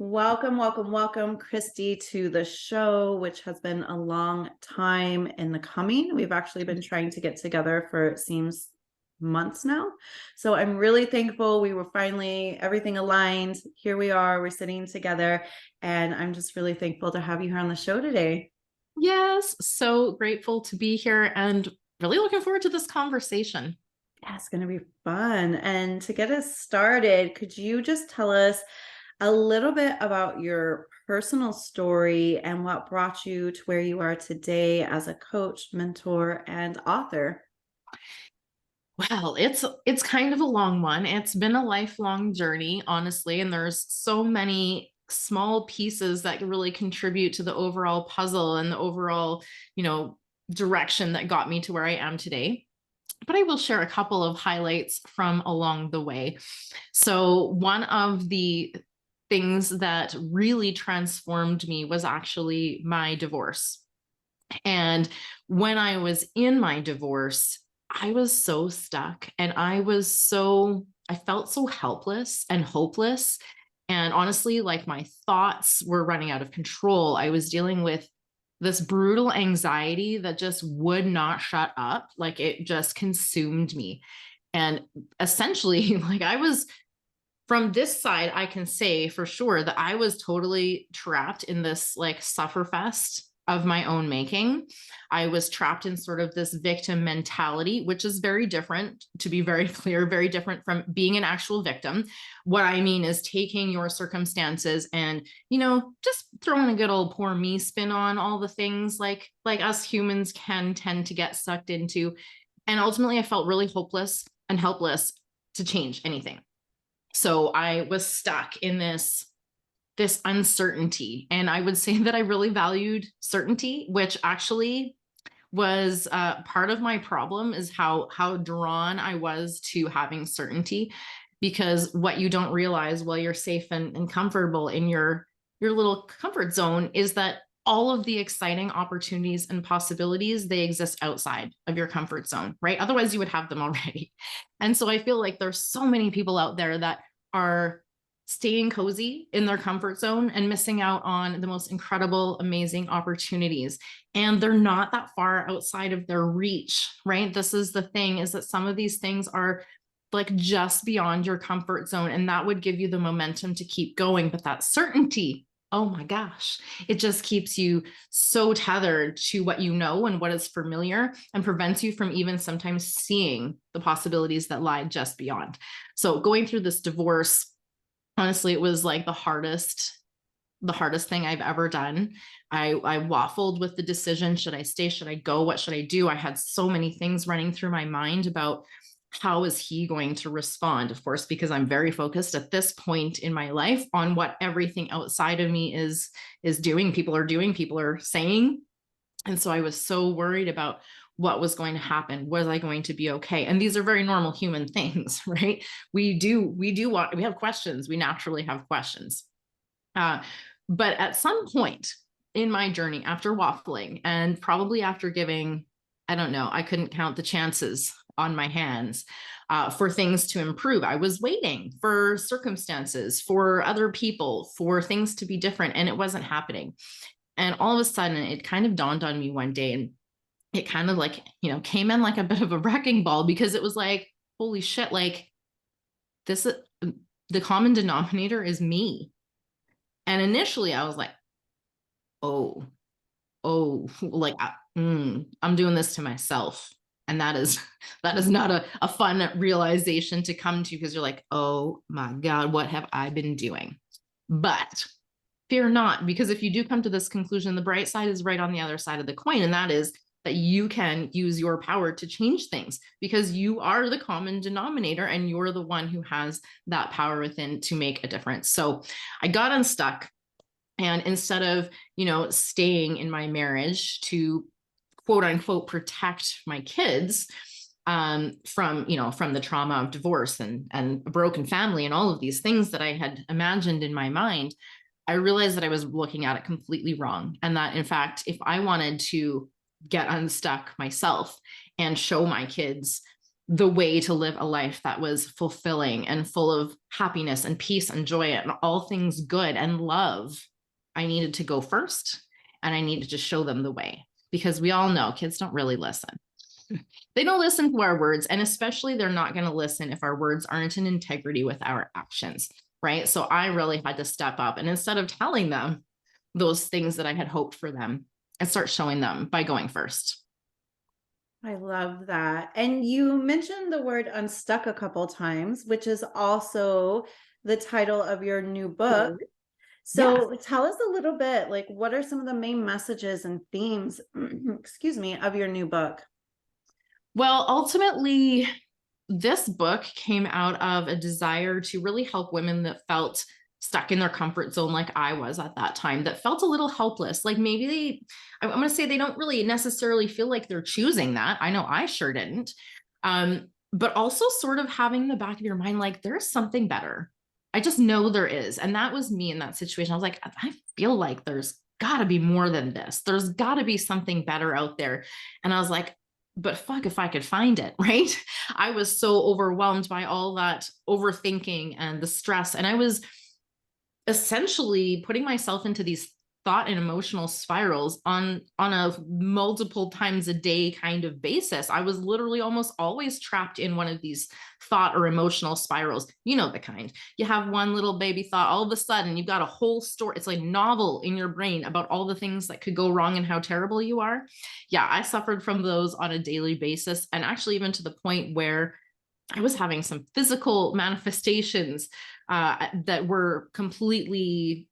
Welcome, welcome, welcome, Christy, to the show, which has been a long time in the coming. We've actually been trying to get together for, it seems, months now. So I'm really thankful we were finally, everything aligned. Here we are, we're sitting together, and I'm just really thankful to have you here on the show today. Yes, so grateful to be here and really looking forward to this conversation. Yeah, it's going to be fun. And to get us started, could you just tell us a little bit about your personal story and what brought you to where you are today as a coach, mentor, and author? Well, it's kind of a long one. It's been a lifelong journey, honestly, and there's so many small pieces that really contribute to the overall puzzle and the overall, you know, direction that got me to where I am today. But I will share a couple of highlights from along the way. So, one of the things that really transformed me was actually my divorce. And when I was in my divorce, I was so stuck and I felt so helpless and hopeless. And honestly, like my thoughts were running out of control. I was dealing with this brutal anxiety that just would not shut up. Like it just consumed me. And essentially, like I was from this side, I can say for sure that I was totally trapped in this like sufferfest of my own making. I was trapped in sort of this victim mentality, which is very different, to be very clear, very different from being an actual victim. What I mean is taking your circumstances and, just throwing a good old poor me spin on all the things like us humans can tend to get sucked into. And ultimately I felt really hopeless and helpless to change anything. So I was stuck in this uncertainty, and I would say that I really valued certainty, which actually was part of my problem is how drawn I was to having certainty, because what you don't realize while you're safe and comfortable in your little comfort zone is that all of the exciting opportunities and possibilities, they exist outside of your comfort zone, right? Otherwise you would have them already. And so I feel like there's so many people out there that are staying cozy in their comfort zone and missing out on the most incredible, amazing opportunities. And they're not that far outside of their reach, right? This is the thing, is that some of these things are like just beyond your comfort zone. And that would give you the momentum to keep going. But that certainty, oh my gosh, it just keeps you so tethered to what you know and what is familiar and prevents you from even sometimes seeing the possibilities that lie just beyond. So going through this divorce, honestly, it was like the hardest thing I've ever done. I waffled with the decision. Should I stay? Should I go? What should I do? I had so many things running through my mind about how is he going to respond? Of course, because I'm very focused at this point in my life on what everything outside of me is doing, people are saying. And so I was so worried about what was going to happen. Was I going to be okay? And these are very normal human things, right? We have questions. We naturally have questions. Uh, but at some point in my journey, after waffling and probably after giving, I don't know, I couldn't count the chances on my hands for things to improve. I was waiting for circumstances, for other people, for things to be different, and it wasn't happening. And all of a sudden, it kind of dawned on me one day, and it kind of like, came in like a bit of a wrecking ball, because it was like, holy shit, like this, the common denominator is me. And initially I was like, oh, like I'm doing this to myself. And that is that is not a fun realization to come to, because you're like, oh my God, what have I been doing? But fear not, because if you do come to this conclusion, the bright side is right on the other side of the coin. And that is that you can use your power to change things, because you are the common denominator and you're the one who has that power within to make a difference. So I got unstuck. And instead of, staying in my marriage to quote unquote protect my kids from the trauma of divorce and a broken family and all of these things that I had imagined in my mind, I realized that I was looking at it completely wrong. And that, in fact, if I wanted to get unstuck myself and show my kids the way to live a life that was fulfilling and full of happiness and peace and joy and all things good and love, I needed to go first, and I needed to show them the way, because we all know kids don't really listen. They don't listen to our words, and especially they're not going to listen if our words aren't in integrity with our actions, right? So I really had to step up, and instead of telling them those things that I had hoped for them, I start showing them by going first. I love that. And you mentioned the word unstuck a couple times, which is also the title of your new book. Yes. So tell us a little bit, like, what are some of the main messages and themes, excuse me, of your new book? Well, ultimately, this book came out of a desire to really help women that felt stuck in their comfort zone, like I was at that time, that felt a little helpless. Like maybe I'm going to say they don't really necessarily feel like they're choosing that. I know I sure didn't. But also sort of having in the back of your mind, like there's something better. I just know there is. And that was me in that situation. I was like, I feel like there's got to be more than this. There's got to be something better out there. And I was like, but fuck if I could find it, right? I was so overwhelmed by all that overthinking and the stress. And I was essentially putting myself into these thought and emotional spirals on a multiple times a day kind of basis. I was literally almost always trapped in one of these thought or emotional spirals. You know the kind. You have one little baby thought, all of a sudden you've got a whole story. It's like a novel in your brain about all the things that could go wrong and how terrible you are. Yeah, I suffered from those on a daily basis, and actually even to the point where I was having some physical manifestations that were completely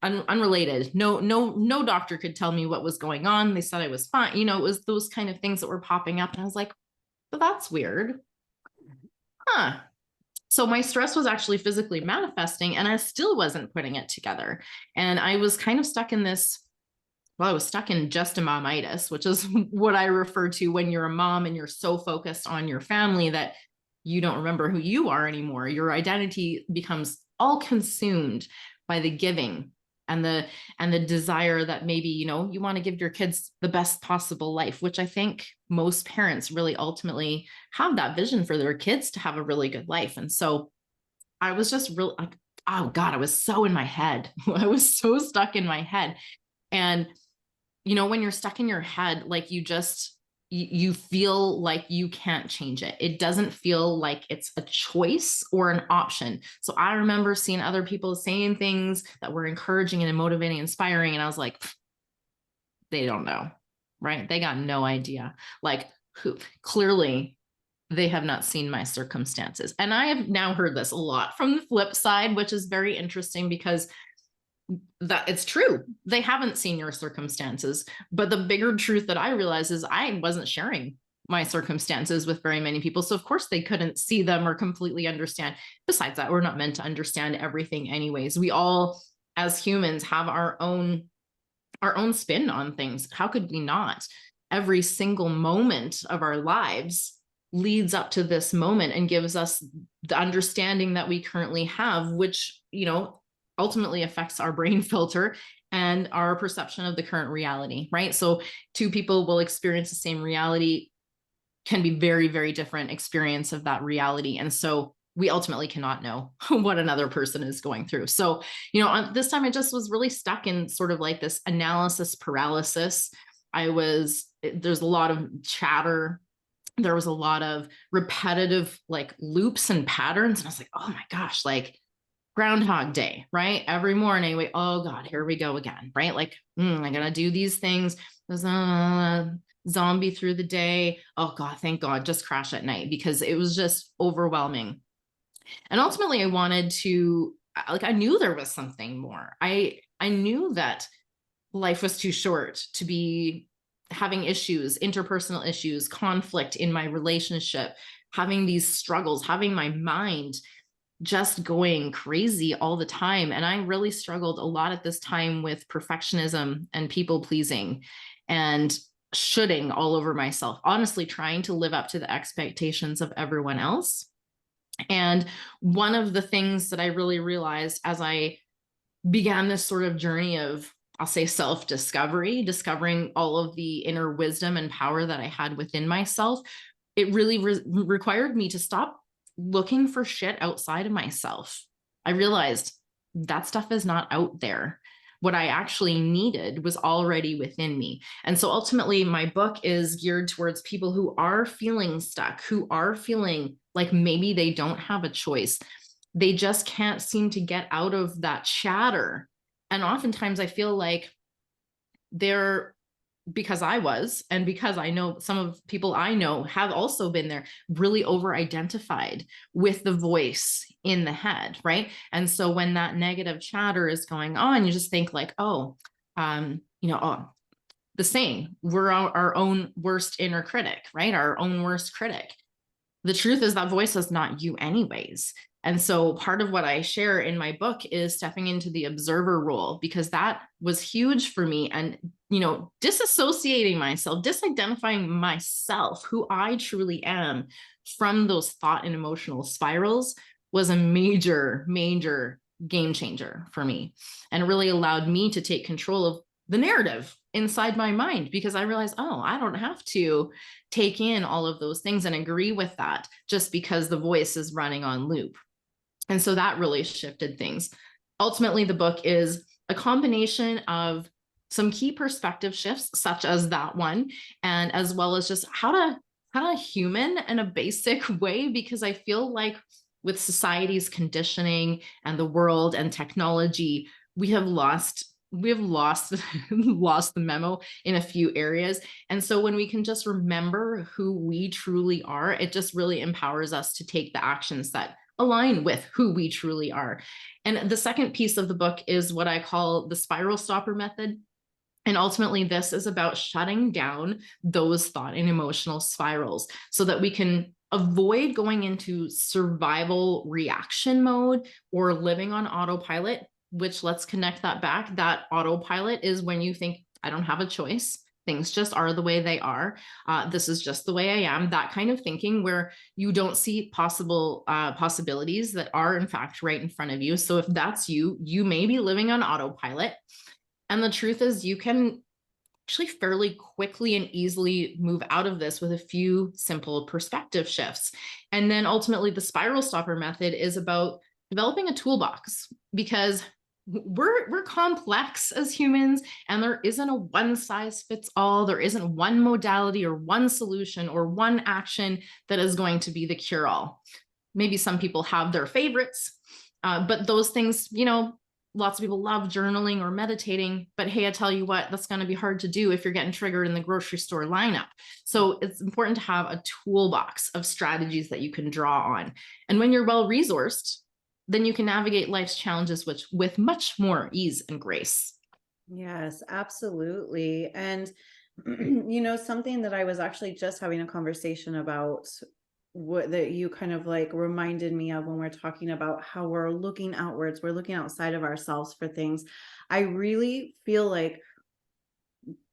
unrelated. No doctor could tell me what was going on. They said I was fine. You know, it was those kind of things that were popping up. And I was like, but that's weird. Huh. So my stress was actually physically manifesting, and I still wasn't putting it together. And I was kind of stuck in this. Well, I was stuck in just a momitis, which is what I refer to when you're a mom and you're so focused on your family that you don't remember who you are anymore. Your identity becomes all consumed by the giving and the desire that maybe, you know, you want to give your kids the best possible life, which I think most parents really ultimately have that vision for their kids to have a really good life. And so I was just really like, oh God, I was so in my head. I was so stuck in my head. And you know, when you're stuck in your head, like you feel like you can't change it. It doesn't feel like it's a choice or an option. So I remember seeing other people saying things that were encouraging and motivating, inspiring. And I was like, they don't know, right? They got no idea. Like who clearly they have not seen my circumstances. And I have now heard this a lot from the flip side, which is very interesting because that it's true. They haven't seen your circumstances. But the bigger truth that I realize is I wasn't sharing my circumstances with very many people. So of course they couldn't see them or completely understand. Besides that, we're not meant to understand everything anyways. We all, as humans, have our own spin on things. How could we not? Every single moment of our lives leads up to this moment and gives us the understanding that we currently have, which, you know, ultimately affects our brain filter and our perception of the current reality, right? So two people will experience the same reality, can be very, very different experience of that reality. And so we ultimately cannot know what another person is going through. So, you know, this time I just was really stuck in sort of like this analysis paralysis. There's a lot of chatter. There was a lot of repetitive like loops and patterns. And I was like, oh my gosh, like Groundhog Day, right? Every morning, oh God, here we go again, right? Like, I'm gonna do these things. Zombie through the day. Oh God, thank God, just crash at night because it was just overwhelming. And ultimately, I wanted to, like, I knew there was something more. I knew that life was too short to be having issues, interpersonal issues, conflict in my relationship, having these struggles, having my mind just going crazy all the time. And I really struggled a lot at this time with perfectionism and people pleasing and shoulding all over myself, honestly, trying to live up to the expectations of everyone else. And one of the things that I really realized as I began this sort of journey of, I'll say, self-discovery, discovering all of the inner wisdom and power that I had within myself, it really required me to stop looking for shit outside of myself. I realized that stuff is not out there. What I actually needed was already within me. And so ultimately, my book is geared towards people who are feeling stuck, who are feeling like maybe they don't have a choice. They just can't seem to get out of that chatter. And oftentimes I feel like they're, because I was, and because I know some of people I know have also been there, really over identified with the voice in the head, right? And so when that negative chatter is going on, you just think like, oh, oh, the saying, we're our own worst inner critic, right? Our own worst critic. The truth is that voice is not you anyways. And so part of what I share in my book is stepping into the observer role, because that was huge for me. And, disassociating myself, disidentifying myself, who I truly am, from those thought and emotional spirals was a major, major game changer for me. And it really allowed me to take control of the narrative inside my mind, because I realized, oh, I don't have to take in all of those things and agree with that just because the voice is running on loop. And so that really shifted things. Ultimately, the book is a combination of some key perspective shifts, such as that one, and as well as just how to human in a basic way, because I feel like with society's conditioning and the world and technology, we have lost lost the memo in a few areas. And so when we can just remember who we truly are, it just really empowers us to take the actions that align with who we truly are. And the second piece of the book is what I call the spiral stopper method. And ultimately, this is about shutting down those thought and emotional spirals so that we can avoid going into survival reaction mode or living on autopilot, which, let's connect that back. That autopilot is when you think, I don't have a choice. Things just are the way they are. This is just the way I am. That kind of thinking where you don't see possibilities that are in fact right in front of you. So if that's you, you may be living on autopilot. And the truth is, you can actually fairly quickly and easily move out of this with a few simple perspective shifts. And then ultimately, the spiral stopper method is about developing a toolbox, because we're complex as humans, and there isn't a one size fits all. There isn't one modality or one solution or one action that is going to be the cure all. Maybe some people have their favorites, but those things, lots of people love journaling or meditating, but hey, I tell you what, that's going to be hard to do if you're getting triggered in the grocery store lineup. So it's important to have a toolbox of strategies that you can draw on. And when you're well resourced, then you can navigate life's challenges with much more ease and grace. Yes, absolutely. And, something that I was actually just having a conversation about, what that you kind of like reminded me of when we're talking about how we're looking outwards, we're looking outside of ourselves for things. I really feel like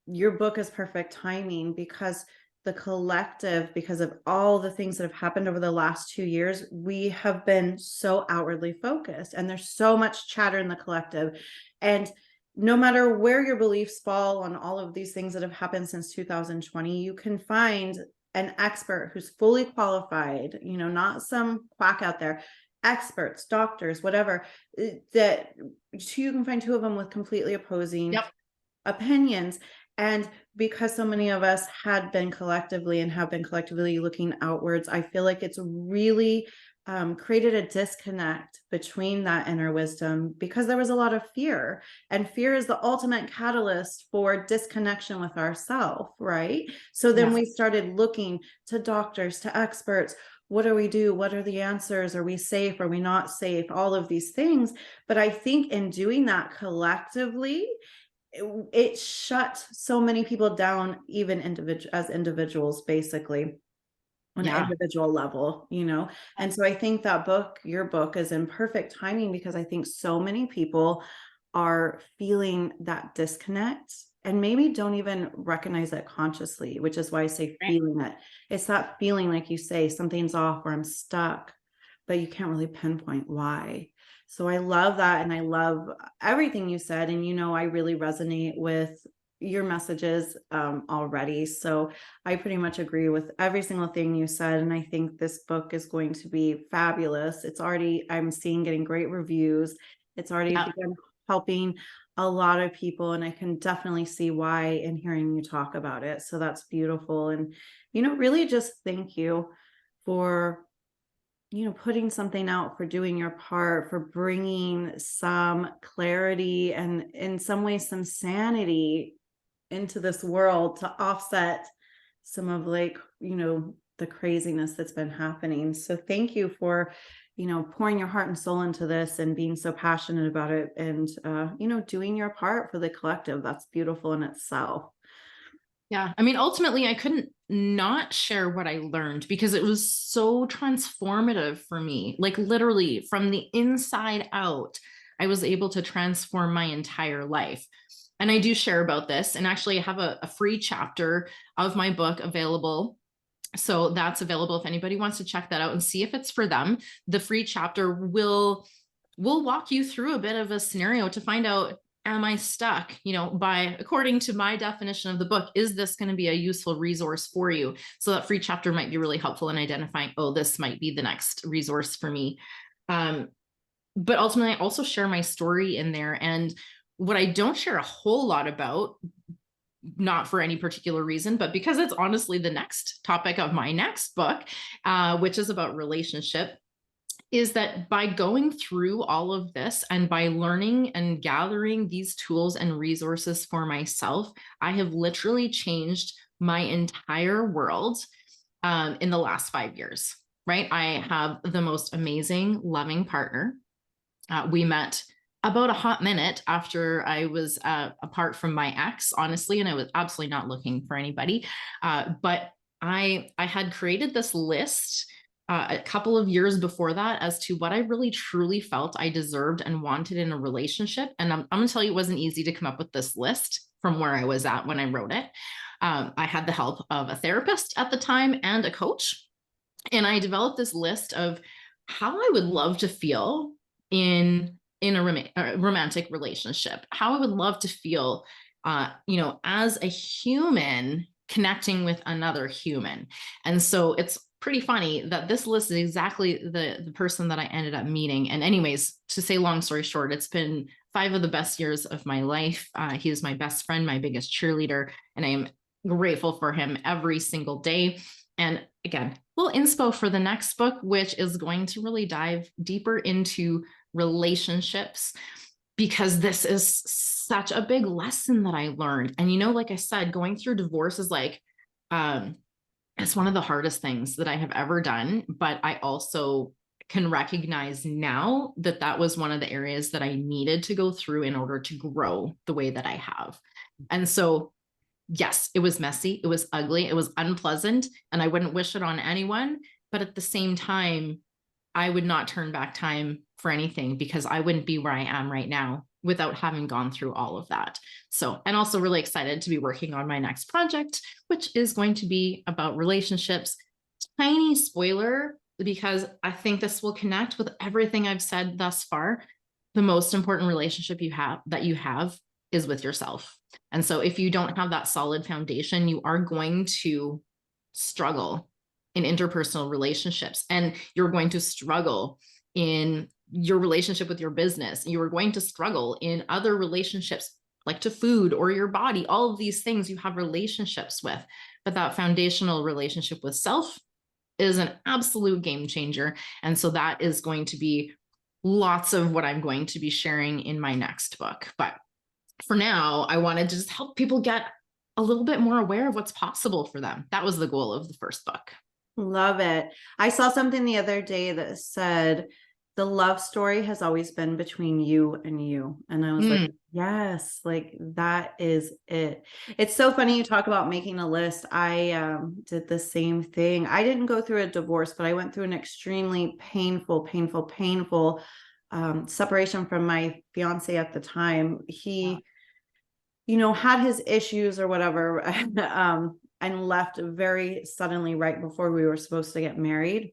your book is perfect timing, because the collective, because of all the things that have happened over the last 2 years, we have been so outwardly focused, and there's so much chatter in the collective. And no matter where your beliefs fall on all of these things that have happened since 2020, you can find an expert who's fully qualified, not some quack out there, experts, doctors, whatever, that you can find two of them with completely opposing opinions. And because so many of us had been collectively and have been collectively looking outwards, I feel like it's really created a disconnect between that inner wisdom, because there was a lot of fear, and fear is the ultimate catalyst for disconnection with ourselves, right? So then we started looking to doctors, to experts. What do we do? What are the answers? Are we safe? Are we not safe? All of these things. But I think in doing that collectively, it shut so many people down, even as individuals, basically on an individual level, And so I think that your book is in perfect timing, because I think so many people are feeling that disconnect and maybe don't even recognize it consciously, which is why I say feeling it. It's that feeling, like you say, something's off or I'm stuck, but you can't really pinpoint why. So I love that. And I love everything you said. And, I really resonate with your messages already. So I pretty much agree with every single thing you said. And I think this book is going to be fabulous. It's already, I'm seeing getting great reviews. It's already Yeah. begun helping a lot of people. And I can definitely see why in hearing you talk about it. So that's beautiful. And, really just thank you for putting something out, for doing your part, for bringing some clarity and in some ways some sanity into this world to offset some of the craziness that's been happening. So thank you for pouring your heart and soul into this and being so passionate about it and doing your part for the collective. That's beautiful in itself. Yeah. I mean, ultimately, I couldn't not share what I learned because it was so transformative for me. Like, literally, from the inside out, I was able to transform my entire life. And I do share about this. And actually, I have a free chapter of my book available. So that's available if anybody wants to check that out and see if it's for them. The free chapter will walk you through a bit of a scenario to find out, am I stuck? By according to my definition of the book, is this going to be a useful resource for you? So that free chapter might be really helpful in identifying, oh, this might be the next resource for me. But ultimately, I also share my story in there. And what I don't share a whole lot about, not for any particular reason, but because it's honestly the next topic of my next book, which is about relationship, is that by going through all of this and by learning and gathering these tools and resources for myself, I have literally changed my entire world in the last 5 years, right? I have the most amazing, loving partner. We met about a hot minute after I was apart from my ex, honestly, and I was absolutely not looking for anybody. But I had created this list a couple of years before that as to what I really truly felt I deserved and wanted in a relationship. And I'm going to tell you, it wasn't easy to come up with this list from where I was at when I wrote it. I had the help of a therapist at the time and a coach. And I developed this list of how I would love to feel in a romantic relationship, how I would love to feel, as a human connecting with another human. And so it's pretty funny that this list is exactly the person that I ended up meeting. And anyways, to say long story short, it's been 5 of the best years of my life. He is my best friend, my biggest cheerleader, and I am grateful for him every single day. And again, little inspo for the next book, which is going to really dive deeper into relationships, because this is such a big lesson that I learned. And, like I said, going through divorce is it's one of the hardest things that I have ever done. But I also can recognize now that that was one of the areas that I needed to go through in order to grow the way that I have. And so, yes, it was messy. It was ugly. It was unpleasant. And I wouldn't wish it on anyone. But at the same time, I would not turn back time for anything, because I wouldn't be where I am right now without having gone through all of that. So, and also really excited to be working on my next project, which is going to be about relationships. Tiny spoiler, because I think this will connect with everything I've said thus far. The most important relationship you have is with yourself. And so if you don't have that solid foundation, you are going to struggle in interpersonal relationships, and you're going to struggle in your relationship with your business. You are going to struggle in other relationships, like to food or your body. All of these things you have relationships with, but that foundational relationship with self is an absolute game changer. And so that is going to be lots of what I'm going to be sharing in my next book. But for now, I wanted to just help people get a little bit more aware of what's possible for them. That was the goal of the first book. Love it. I saw something the other day that said the love story has always been between you and you. And I was like, yes, like that is it. It's so funny you talk about making a list. I did the same thing. I didn't go through a divorce, but I went through an extremely painful separation from my fiance at the time. He, had his issues or whatever. And left very suddenly right before we were supposed to get married.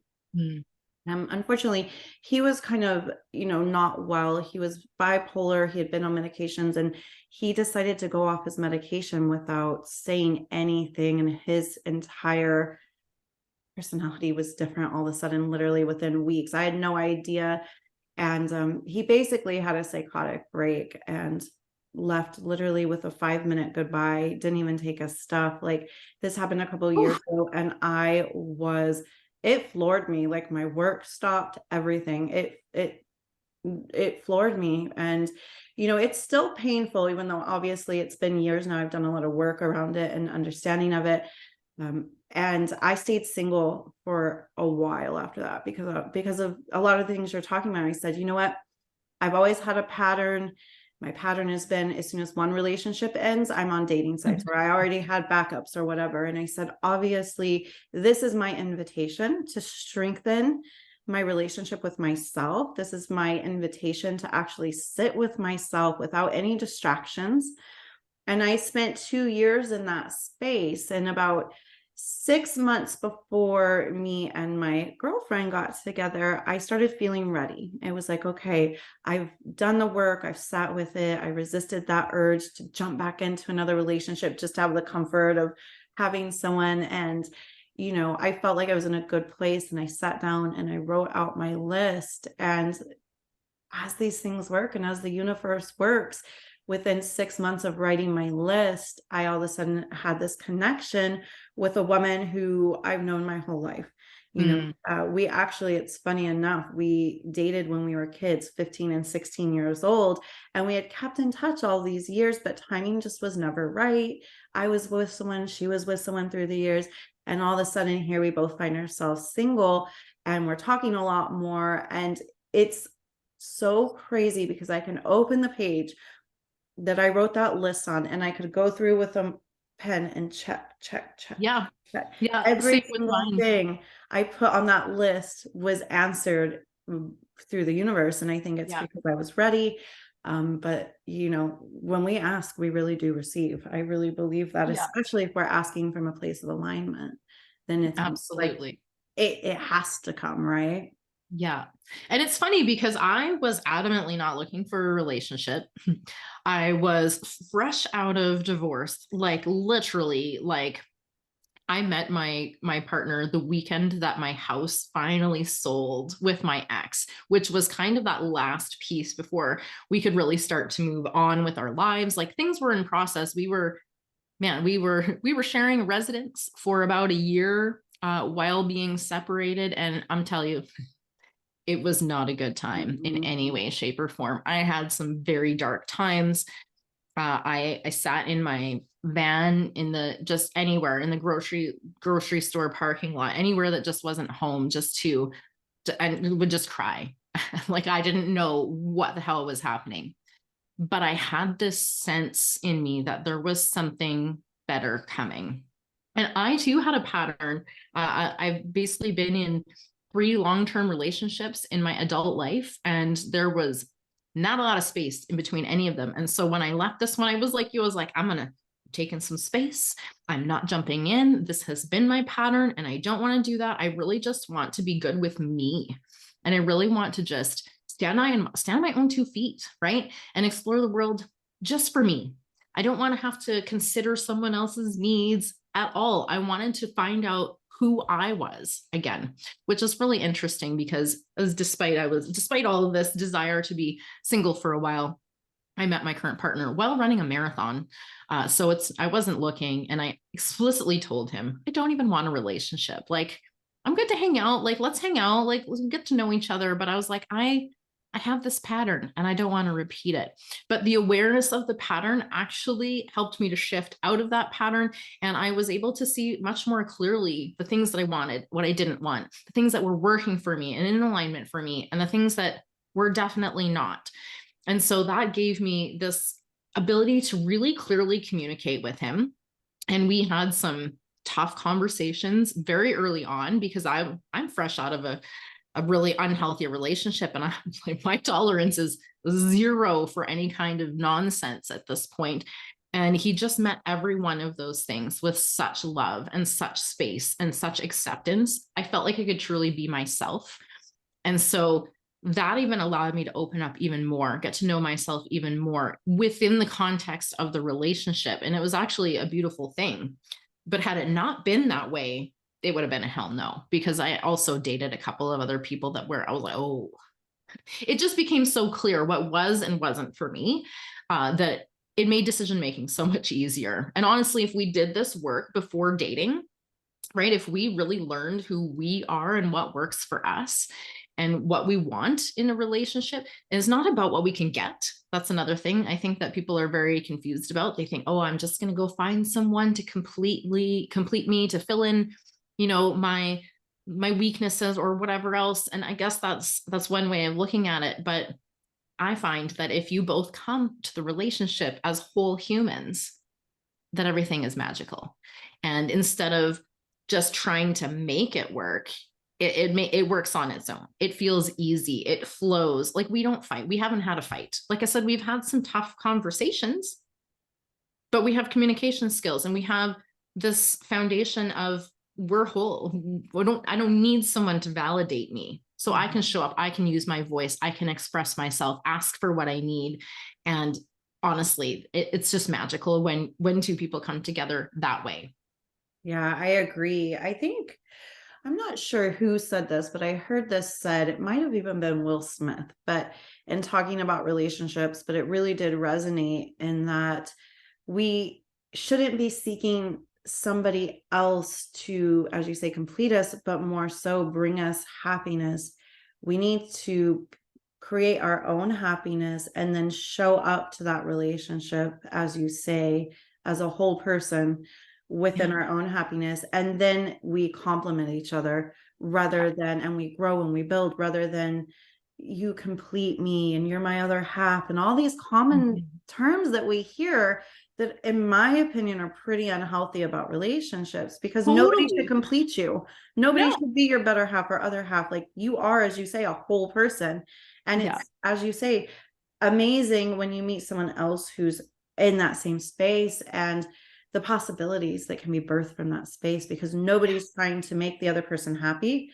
Unfortunately, he was kind of, not well. He was bipolar. He had been on medications, and he decided to go off his medication without saying anything. And his entire personality was different all of a sudden, literally within weeks. I had no idea. And he basically had a psychotic break and left literally with a 5-minute goodbye, didn't even take his stuff. Like, this happened a couple of years ago, and it floored me. Like, my work stopped, everything. It floored me. And it's still painful, even though obviously it's been years now. I've done a lot of work around it and understanding of it. And I stayed single for a while after that because of a lot of things you're talking about. I said, you know what? I've always had a pattern. My pattern has been, as soon as one relationship ends, I'm on dating sites where I already had backups or whatever. And I said, obviously, this is my invitation to strengthen my relationship with myself. This is my invitation to actually sit with myself without any distractions. And I spent 2 years in that space. And about 6 months before me and my girlfriend got together, I started feeling ready. It was like, okay, I've done the work, I've sat with it, I resisted that urge to jump back into another relationship just to have the comfort of having someone. And I felt like I was in a good place, and I sat down and I wrote out my list. And as these things work, and as the universe works, within 6 months of writing my list, I all of a sudden had this connection with a woman who I've known my whole life. We actually, it's funny enough, we dated when we were kids, 15 and 16 years old, and we had kept in touch all these years, but timing just was never right. I was with someone, she was with someone through the years, and all of a sudden here we both find ourselves single, and we're talking a lot more. And it's so crazy because I can open the page that I wrote that list on, and I could go through with a pen and check, Yeah. check. Yeah. Every Same with single mine. thing I put on that list was answered through the universe. And I think it's Yeah. because I was ready. But when we ask, we really do receive. I really believe that, Yeah. especially if we're asking from a place of alignment, then it's like Absolutely. it has to come, right? Yeah. And it's funny because I was adamantly not looking for a relationship. I was fresh out of divorce, like literally, like I met my partner the weekend that my house finally sold with my ex, which was kind of that last piece before we could really start to move on with our lives. Like things were in process. We were sharing a residence for about a year while being separated. And I'm telling you, it was not a good time in Mhm. any way, shape, or form. I had some very dark times. I sat in my van in the just anywhere in the grocery store parking lot, anywhere that just wasn't home, just to and would just cry. Like I didn't know what the hell was happening. But I had this sense in me that there was something better coming. And I too had a pattern. I've basically been in 3 long-term relationships in my adult life, and there was not a lot of space in between any of them. And so when I left this one, I was like you, I was like, I'm gonna take in some space. I'm not jumping in. This has been my pattern, and I don't want to do that. I really just want to be good with me. And I really want to just stand on my own 2 feet, right? And explore the world just for me. I don't want to have to consider someone else's needs at all. I wanted to find out who I was again, which is really interesting because despite all of this desire to be single for a while, I met my current partner while running a marathon. So I wasn't looking, and I explicitly told him, I don't even want a relationship. Like, I'm good to hang out. Like, let's hang out. Like, let's get to know each other. But I was like, I have this pattern and I don't want to repeat it. But the awareness of the pattern actually helped me to shift out of that pattern. And I was able to see much more clearly the things that I wanted, what I didn't want, the things that were working for me and in alignment for me, and the things that were definitely not. And so that gave me this ability to really clearly communicate with him. And we had some tough conversations very early on because I'm fresh out of a really unhealthy relationship. And I'm like, my tolerance is 0 for any kind of nonsense at this point. And he just met every one of those things with such love and such space and such acceptance. I felt like I could truly be myself. And so that even allowed me to open up even more, get to know myself even more within the context of the relationship. And it was actually a beautiful thing. But had it not been that way, it would have been a hell no, because I also dated a couple of other people that where I was like, oh, it just became so clear what was and wasn't for me, that it made decision making so much easier. And honestly, if we did this work before dating, right, if we really learned who we are and what works for us and what we want in a relationship, is not about what we can get. That's another thing I think that people are very confused about. They think, oh, I'm just going to go find someone to complete me, to fill in, my weaknesses or whatever else. And I guess that's one way of looking at it. But I find that if you both come to the relationship as whole humans, that everything is magical. And instead of just trying to make it work, it works on its own. It feels easy. It flows. Like, we don't fight. We haven't had a fight. Like I said, we've had some tough conversations, but we have communication skills, and we have this foundation of we're whole. I don't need someone to validate me. So I can show up, I can use my voice, I can express myself, ask for what I need. And honestly, it's just magical when two people come together that way. Yeah, I agree. I think, I'm not sure who said this, but I heard this said, it might have even been Will Smith, but in talking about relationships, but it really did resonate in that we shouldn't be seeking somebody else to, as you say, complete us, but more so bring us happiness. We need to create our own happiness and then show up to that relationship, as you say, as a whole person within Yeah. our own happiness. And then we complement each other rather than, and we grow and we build rather than you complete me and you're my other half, and all these common Mhm. terms that we hear that, in my opinion, are pretty unhealthy about relationships, because nobody should Totally. complete you. Nobody No. should be your better half or other half. Like, you are, as you say, a whole person. And Yeah. it's, as you say, amazing when you meet someone else who's in that same space, and the possibilities that can be birthed from that space, because nobody's trying to make the other person happy.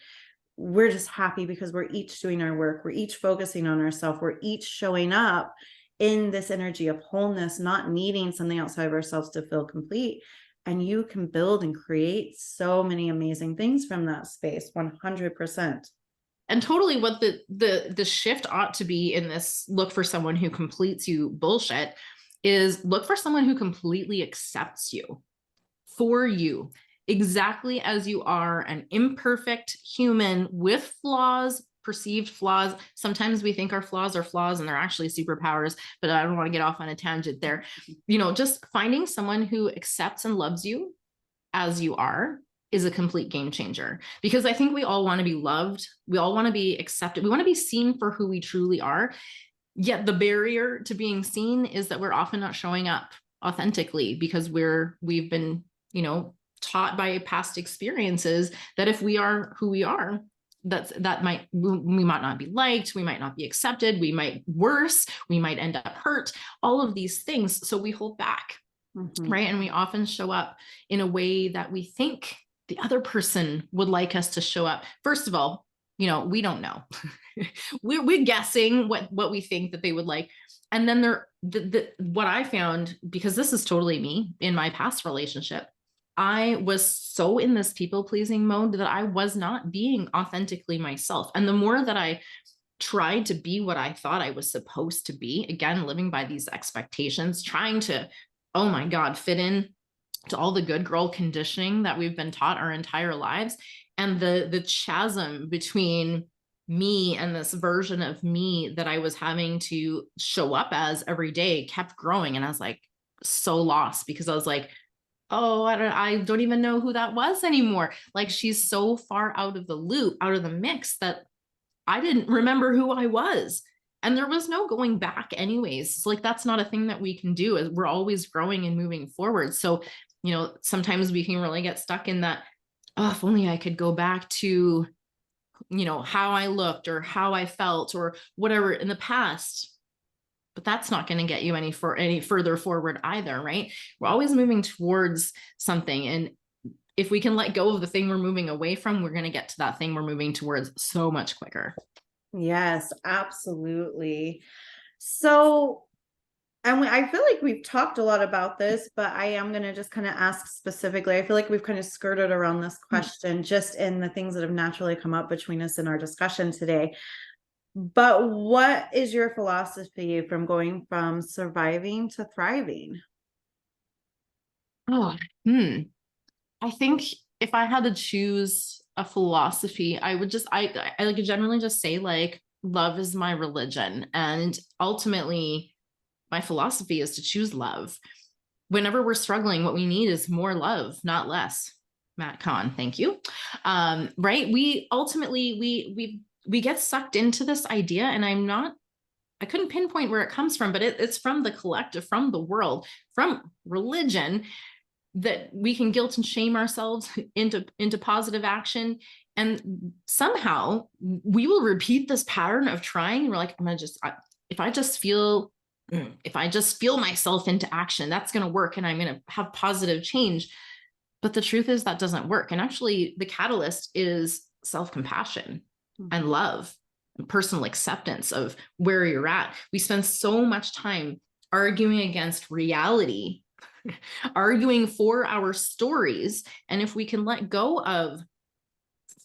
We're just happy because we're each doing our work. We're each focusing on ourselves. We're each showing up in this energy of wholeness, not needing something outside of ourselves to feel complete. And you can build and create so many amazing things from that space. 100%. And totally what the shift ought to be in this look for someone who completes you bullshit is look for someone who completely accepts you for you exactly as you are, an imperfect human with flaws, perceived flaws. Sometimes we think our flaws are flaws and they're actually superpowers, but I don't want to get off on a tangent there. Just finding someone who accepts and loves you as you are is a complete game changer, because I think we all want to be loved. We all want to be accepted. We want to be seen for who we truly are. Yet the barrier to being seen is that we're often not showing up authentically because we've been, taught by past experiences that if we are who we are, we might not be liked, we might not be accepted, we might end up hurt, all of these things. So we hold back, Mhm. right? And we often show up in a way that we think the other person would like us to show up. First of all, we don't know. we're guessing what we think that they would like. And then what I found, because this is totally me in my past relationship, I was so in this people pleasing mode that I was not being authentically myself. And the more that I tried to be what I thought I was supposed to be, again, living by these expectations, trying to, oh my God, fit in to all the good girl conditioning that we've been taught our entire lives. And the chasm between me and this version of me that I was having to show up as every day kept growing. And I was like, so lost, because I was like, oh, I don't even know who that was anymore. Like, she's so far out of the loop, out of the mix, that I didn't remember who I was. And there was no going back anyways. It's like, that's not a thing that we can do, is we're always growing and moving forward. So, sometimes we can really get stuck in that, oh, if only I could go back to, how I looked or how I felt or whatever in the past. But that's not going to get you any further forward either, right? We're always moving towards something. And if we can let go of the thing we're moving away from, we're going to get to that thing we're moving towards so much quicker. Yes, absolutely. So, I feel like we've talked a lot about this, but I am going to just kind of ask specifically. I feel like we've kind of skirted around this Mm. question just in the things that have naturally come up between us in our discussion today. But what is your philosophy from going from surviving to thriving? Oh, hmm. I think if I had to choose a philosophy, I would just I like generally just say like love is my religion. And ultimately my philosophy is to choose love. Whenever we're struggling, what we need is more love, not less. Matt Kahn, thank you. Right? We ultimately we get sucked into this idea, and I couldn't pinpoint where it comes from, but it's from the collective, from the world, from religion, that we can guilt and shame ourselves into positive action, and somehow we will repeat this pattern of trying. We're like, I'm gonna just if I just feel if I just feel myself into action, that's going to work and I'm going to have positive change. But the truth is that doesn't work. And actually the catalyst is self-compassion and Mhm. love and personal acceptance of where you're at. We spend so much time arguing against reality, arguing for our stories. And if we can let go of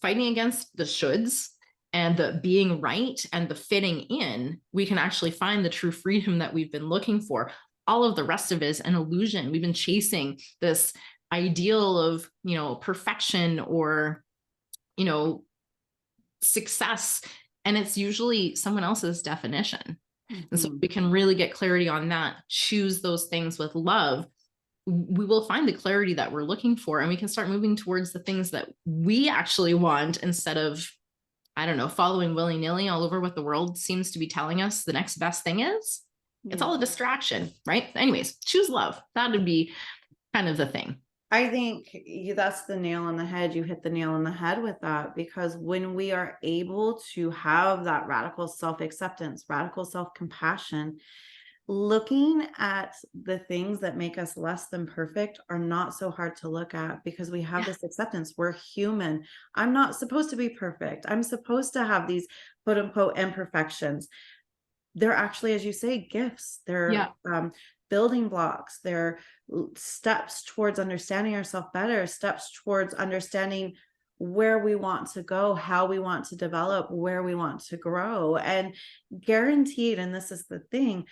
fighting against the shoulds and the being right and the fitting in, we can actually find the true freedom that we've been looking for. All of the rest of it is an illusion. We've been chasing this ideal of, perfection or, you know, success. And it's usually someone else's definition. And so Mhm. we can really get clarity on that, choose those things with love, we will find the clarity that we're looking for, and we can start moving towards the things that we actually want instead of, I don't know, following willy-nilly all over what the world seems to be telling us the next best thing is. It's Yeah. all a distraction, right? Anyways, choose love. That would be kind of the thing. I think that's the nail on the head. You hit the nail on the head with that, because when we are able to have that radical self acceptance, radical self compassion, looking at the things that make us less than perfect are not so hard to look at, because we have Yeah. this acceptance. We're human. I'm not supposed to be perfect. I'm supposed to have these quote unquote imperfections. They're actually, as you say, gifts. They're Yeah. building blocks. They're steps towards understanding ourselves better, steps towards understanding where we want to go, how we want to develop, where we want to grow. And guaranteed, and this is the thing,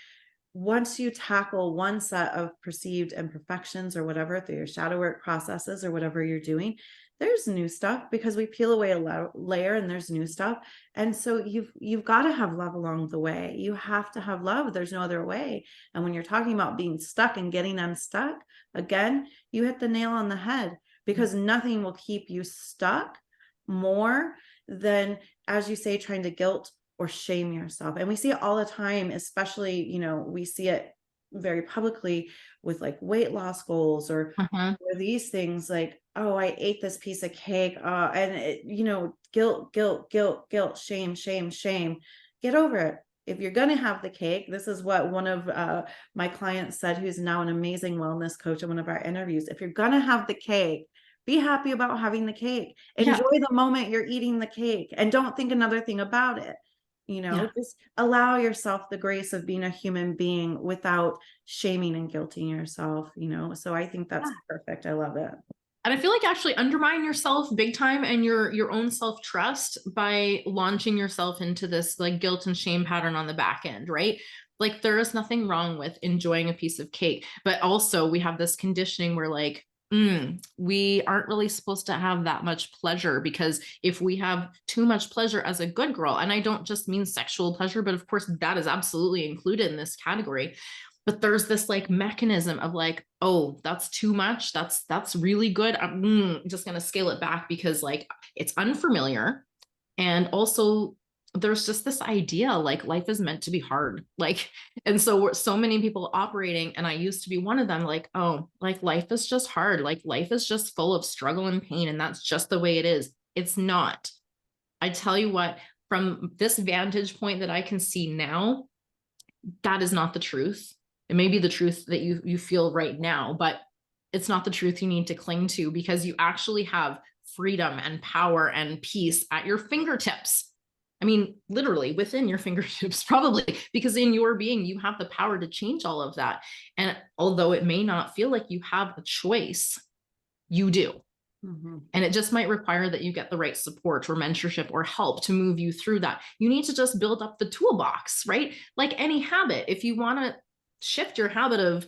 once you tackle one set of perceived imperfections or whatever through your shadow work processes or whatever you're doing, there's new stuff, because we peel away a layer and there's new stuff. And so you've got to have love along the way. You have to have love. There's no other way. And when you're talking about being stuck and getting unstuck, again, you hit the nail on the head, because nothing will keep you stuck more than, as you say, trying to guilt or shame yourself. And we see it all the time, especially, we see it very publicly with like weight loss goals Uh-huh. or these things like, oh, I ate this piece of cake. And guilt, guilt, guilt, guilt, shame, shame, shame. Get over it. If you're going to have the cake, this is what one of my clients said, who's now an amazing wellness coach in one of our interviews. If you're going to have the cake, be happy about having the cake. Yeah. Enjoy the moment you're eating the cake and don't think another thing about it. Yeah. Just allow yourself the grace of being a human being without shaming and guilting yourself. So I think that's perfect. I love it. And I feel like actually undermine yourself big time and your own self-trust by launching yourself into this like guilt and shame pattern on the back end, right? Like there is nothing wrong with enjoying a piece of cake, but also we have this conditioning where like, we aren't really supposed to have that much pleasure, because if we have too much pleasure as a good girl, and I don't just mean sexual pleasure, but of course that is absolutely included in this category, but there's this like mechanism of like, oh, that's too much, that's really good, I'm just going to scale it back because like it's unfamiliar. And also there's just this idea like life is meant to be hard, like, and so so many people operating, and I used to be one of them, like, oh, like life is just hard, like life is just full of struggle and pain, and that's just the way it is. It's not. I tell you what, from this vantage point that I can see now, that is not the truth. It may be the truth that you feel right now, but it's not the truth you need to cling to, because you actually have freedom and power and peace at your fingertips. I mean, literally within your fingertips, probably, because in your being, you have the power to change all of that. And although it may not feel like you have a choice, you do. Mm-hmm. And it just might require that you get the right support or mentorship or help to move you through that. You need to just build up the toolbox, right? Like any habit, if you want to shift your habit of,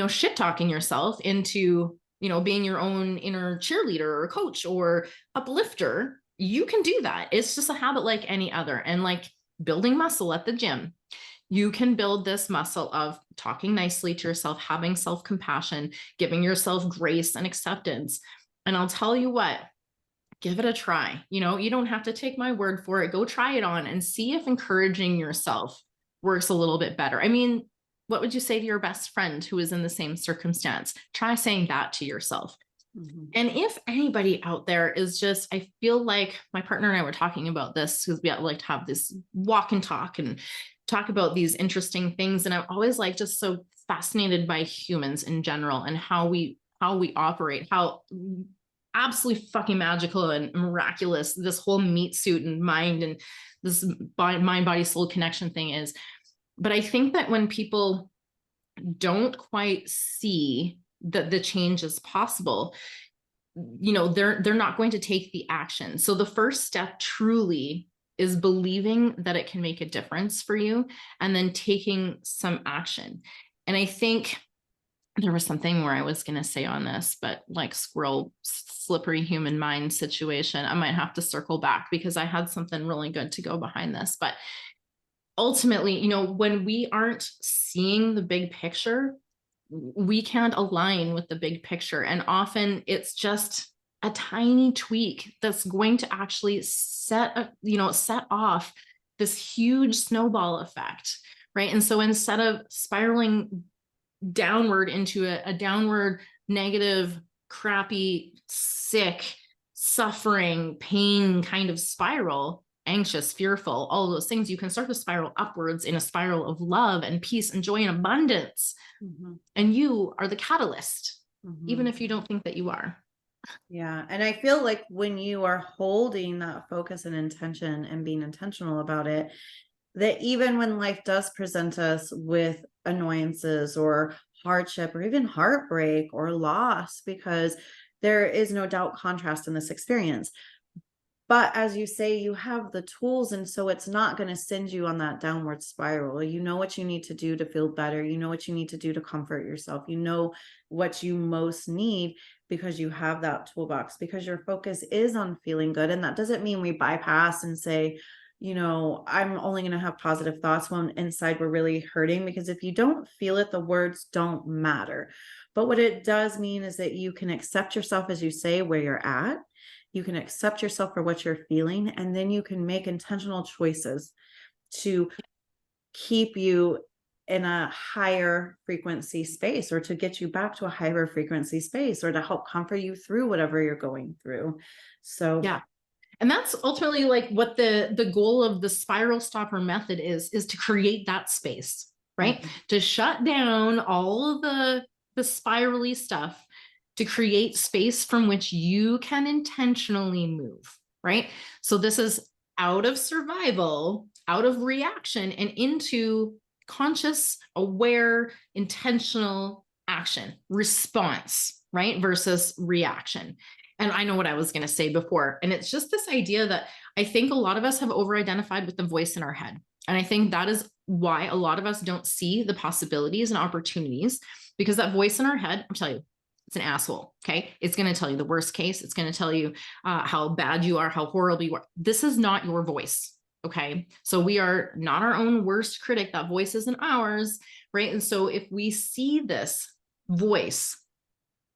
shit talking yourself into, being your own inner cheerleader or coach or uplifter, you can do that. It's just a habit like any other. And like building muscle at the gym, you can build this muscle of talking nicely to yourself, having self-compassion, giving yourself grace and acceptance. And I'll tell you what, give it a try. You don't have to take my word for it. Go try it on and see if encouraging yourself works a little bit better. I mean, what would you say to your best friend who is in the same circumstance? Try saying that to yourself. Mm-hmm. And if anybody out there is just, I feel like my partner and I were talking about this because we like to have this walk and talk about these interesting things. And I'm always like just so fascinated by humans in general and how we operate, how absolutely fucking magical and miraculous this whole meat suit and mind and this mind body soul connection thing is. But I think that when people don't quite see that the change is possible, they're not going to take the action. So the first step truly is believing that it can make a difference for you and then taking some action. And I think there was something where I was going to say on this, but like squirrel, slippery human mind situation, I might have to circle back because I had something really good to go behind this. But ultimately, when we aren't seeing the big picture, we can't align with the big picture. And often it's just a tiny tweak that's going to actually set off this huge snowball effect, right? And so instead of spiraling downward into a downward negative, crappy, sick, suffering, pain kind of spiral, anxious, fearful, all of those things, you can start to spiral upwards in a spiral of love and peace and joy and abundance. Mm-hmm. And you are the catalyst, Mm-hmm. even if you don't think that you are. Yeah. And I feel like when you are holding that focus and intention and being intentional about it, that even when life does present us with annoyances or hardship or even heartbreak or loss, because there is no doubt contrast in this experience. But as you say, you have the tools. And so it's not going to send you on that downward spiral. You know what you need to do to feel better. You know what you need to do to comfort yourself. You know what you most need because you have that toolbox, because your focus is on feeling good. And that doesn't mean we bypass and say, I'm only going to have positive thoughts when inside we're really hurting, because if you don't feel it, the words don't matter. But what it does mean is that you can accept yourself, as you say, where you're at. You can accept yourself for what you're feeling, and then you can make intentional choices to keep you in a higher frequency space, or to get you back to a higher frequency space, or to help comfort you through whatever you're going through. So yeah. And that's ultimately like what the goal of the spiral stopper method is to create that space, right? Mm-hmm. To shut down all of the spirally stuff, to create space from which you can intentionally move, right? So this is out of survival, out of reaction, and into conscious, aware, intentional action, response, right? Versus reaction. And I know what I was going to say before. And it's just this idea that I think a lot of us have over-identified with the voice in our head. And I think that is why a lot of us don't see the possibilities and opportunities, because that voice in our head, I'm telling you, it's an asshole. Okay. It's going to tell you the worst case. It's going to tell you how bad you are, how horrible you are. This is not your voice. Okay. So we are not our own worst critic. That voice isn't ours. Right. And so if we see this voice,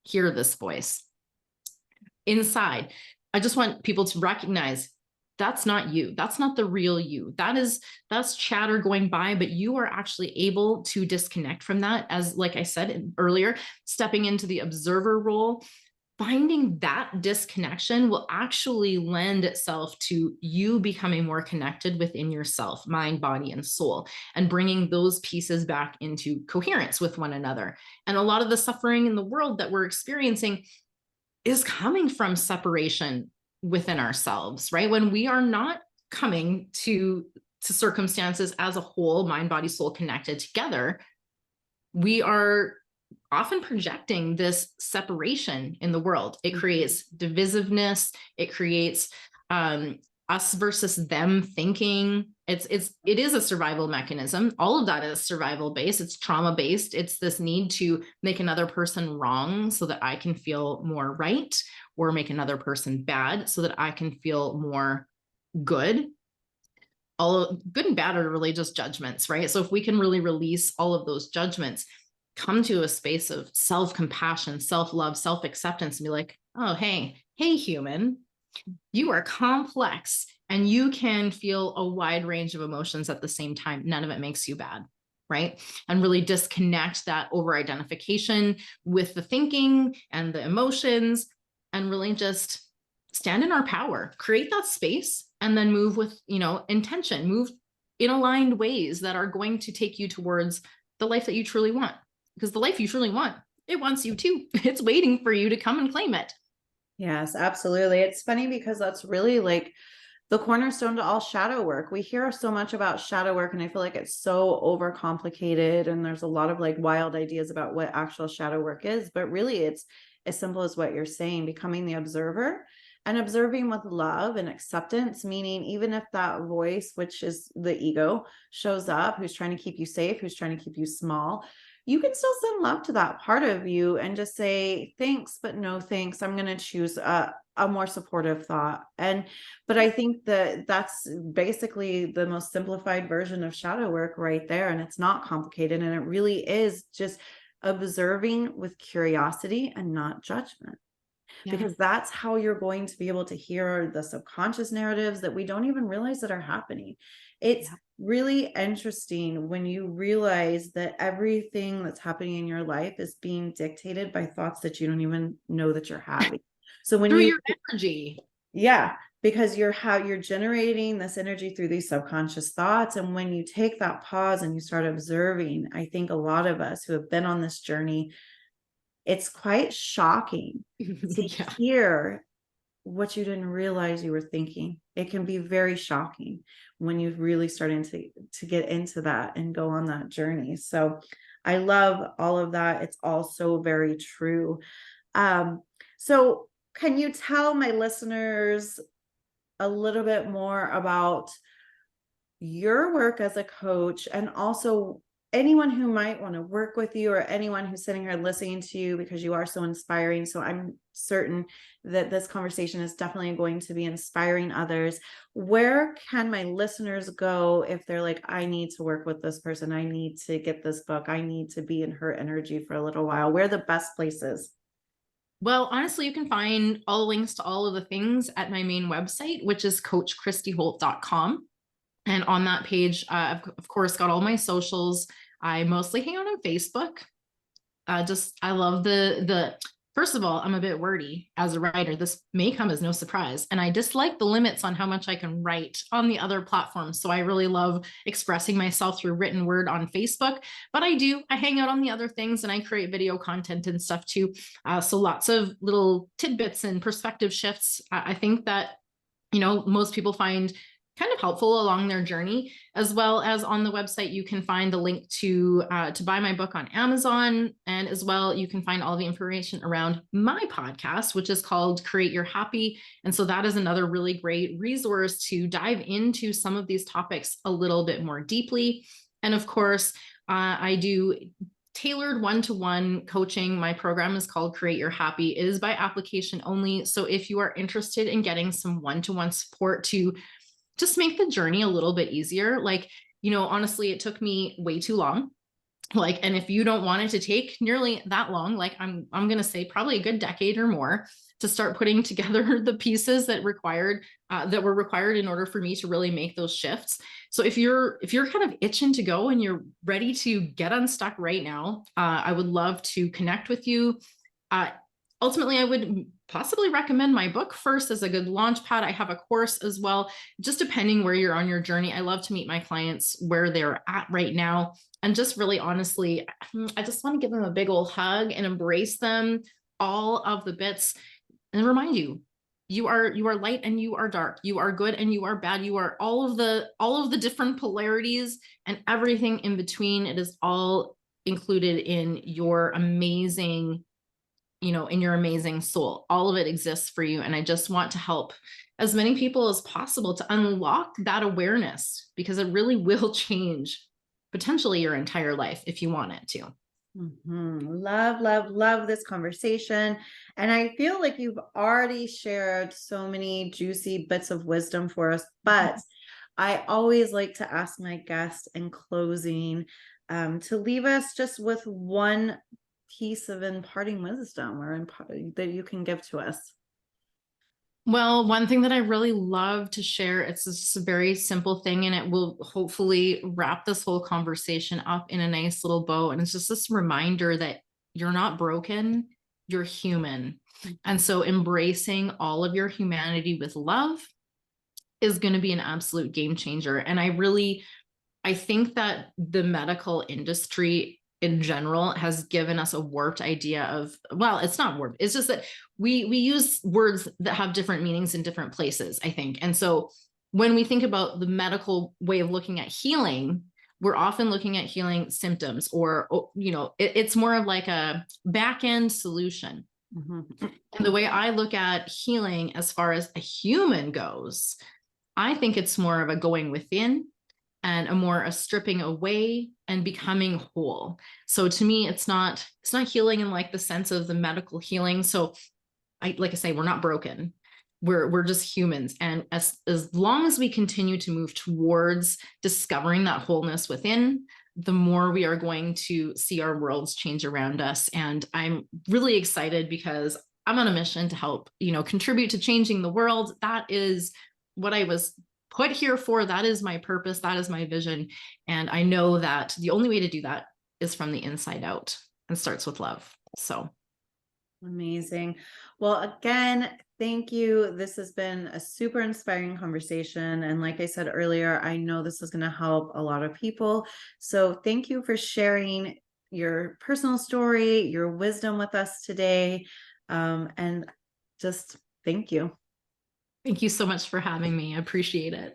hear this voice inside, I just want people to recognize that's not you. That's not the real you. That's chatter going by, but you are actually able to disconnect from that. As like I said earlier, stepping into the observer role, finding that disconnection will actually lend itself to you becoming more connected within yourself, mind, body, and soul, and bringing those pieces back into coherence with one another. And a lot of the suffering in the world that we're experiencing is coming from separation within ourselves, right? When we are not coming to circumstances as a whole, mind, body, soul connected together, we are often projecting this separation in the world. It creates divisiveness. It creates us versus them thinking. It is a survival mechanism. All of that is survival based. It's trauma based. It's this need to make another person wrong so that I can feel more right, or make another person bad so that I can feel more good. All good and bad are really just judgments, right? So if we can really release all of those judgments, come to a space of self-compassion, self-love, self-acceptance, and be like, oh, hey, human, you are complex and you can feel a wide range of emotions at the same time. None of it makes you bad, right? And really disconnect that over-identification with the thinking and the emotions, and really just stand in our power, create that space, and then move with, intention, move in aligned ways that are going to take you towards the life that you truly want. Because the life you truly want, it wants you too. It's waiting for you to come and claim it. Yes, absolutely. It's funny because that's really like the cornerstone to all shadow work. We hear so much about shadow work, and I feel like it's so overcomplicated, and there's a lot of like wild ideas about what actual shadow work is, but really it's as simple as what you're saying, becoming the observer and observing with love and acceptance, meaning even if that voice, which is the ego, shows up, who's trying to keep you safe, who's trying to keep you small, you can still send love to that part of you and just say, thanks, but no thanks. I'm going to choose a more supportive thought. But I think that that's basically the most simplified version of shadow work right there. And it's not complicated. And it really is just observing with curiosity and not judgment. Yeah. Because that's how you're going to be able to hear the subconscious narratives that we don't even realize that are happening. It's really interesting when you realize that everything that's happening in your life is being dictated by thoughts that you don't even know that you're having. So when through your energy. Yeah, because you're generating this energy through these subconscious thoughts. And when you take that pause and you start observing, I think a lot of us who have been on this journey, it's quite shocking to hear what you didn't realize you were thinking. It can be very shocking when you're really starting to get into that and go on that journey. So I love all of that. It's all so very true. So can you tell my listeners a little bit more about your work as a coach, and also anyone who might want to work with you, or anyone who's sitting here listening to you because you are so inspiring? So I'm certain that this conversation is definitely going to be inspiring others. Where can my listeners go if they're like, I need to work with this person, I need to get this book, I need to be in her energy for a little while? Where are the best places? Well, honestly, you can find all the links to all of the things at my main website, which is coachchristyholt.com. And on that page, I've of course got all my socials. I mostly hang out on Facebook. I love first of all, I'm a bit wordy as a writer. This may come as no surprise. And I dislike the limits on how much I can write on the other platforms. So I really love expressing myself through written word on Facebook. But I hang out on the other things, and I create video content and stuff too. So lots of little tidbits and perspective shifts. I think that, most people find kind of helpful along their journey. As well as on the website, you can find the link to buy my book on Amazon. And as well, you can find all the information around my podcast, which is called Create Your Happy. And so that is another really great resource to dive into some of these topics a little bit more deeply. And of course, I do tailored one-to-one coaching. My program is called Create Your Happy. It is by application only. So if you are interested in getting some one-to-one support to just make the journey a little bit easier. Honestly, it took me way too long. And if you don't want it to take nearly that long, I'm going to say probably a good decade or more to start putting together the pieces that were required in order for me to really make those shifts. So if you're kind of itching to go and you're ready to get unstuck right now, I would love to connect with you. Ultimately, I would possibly recommend my book first as a good launch pad. I have a course as well, just depending where you're on your journey. I love to meet my clients where they're at right now. And just really honestly, I just want to give them a big old hug and embrace them, all of the bits, and remind you, you are light and you are dark. You are good and you are bad. You are all of the different polarities and everything in between. It is all included in your amazing, in your amazing soul. All of it exists for you. And I just want to help as many people as possible to unlock that awareness, because it really will change potentially your entire life if you want it to. Love, love, love this conversation. And I feel like you've already shared so many juicy bits of wisdom for us, but I always like to ask my guests in closing to leave us just with one piece of imparting wisdom or that you can give to us. Well, one thing that I really love to share, it's just a very simple thing, and it will hopefully wrap this whole conversation up in a nice little bow. And it's just this reminder that you're not broken, you're human. And so embracing all of your humanity with love is going to be an absolute game changer. And I think that the medical industry in general has given us a warped idea of, well, it's not warped. It's just that we use words that have different meanings in different places, I think. And so when we think about the medical way of looking at healing, we're often looking at healing symptoms, or, it's more of like a back end solution. And the way I look at healing as far as a human goes, I think it's more of a going within and a stripping away and becoming whole. So to me, it's not healing in like the sense of the medical healing. So like I say, we're not broken. We're just humans. And as long as we continue to move towards discovering that wholeness within, the more we are going to see our worlds change around us. And I'm really excited because I'm on a mission to help, contribute to changing the world. That is what I was put here for. That is my purpose. That is my vision. And I know that the only way to do that is from the inside out and starts with love. So amazing. Well, again, thank you. This has been a super inspiring conversation. And like I said earlier, I know this is going to help a lot of people. So thank you for sharing your personal story, your wisdom with us today. And just thank you. thank you so much for having me. I appreciate it.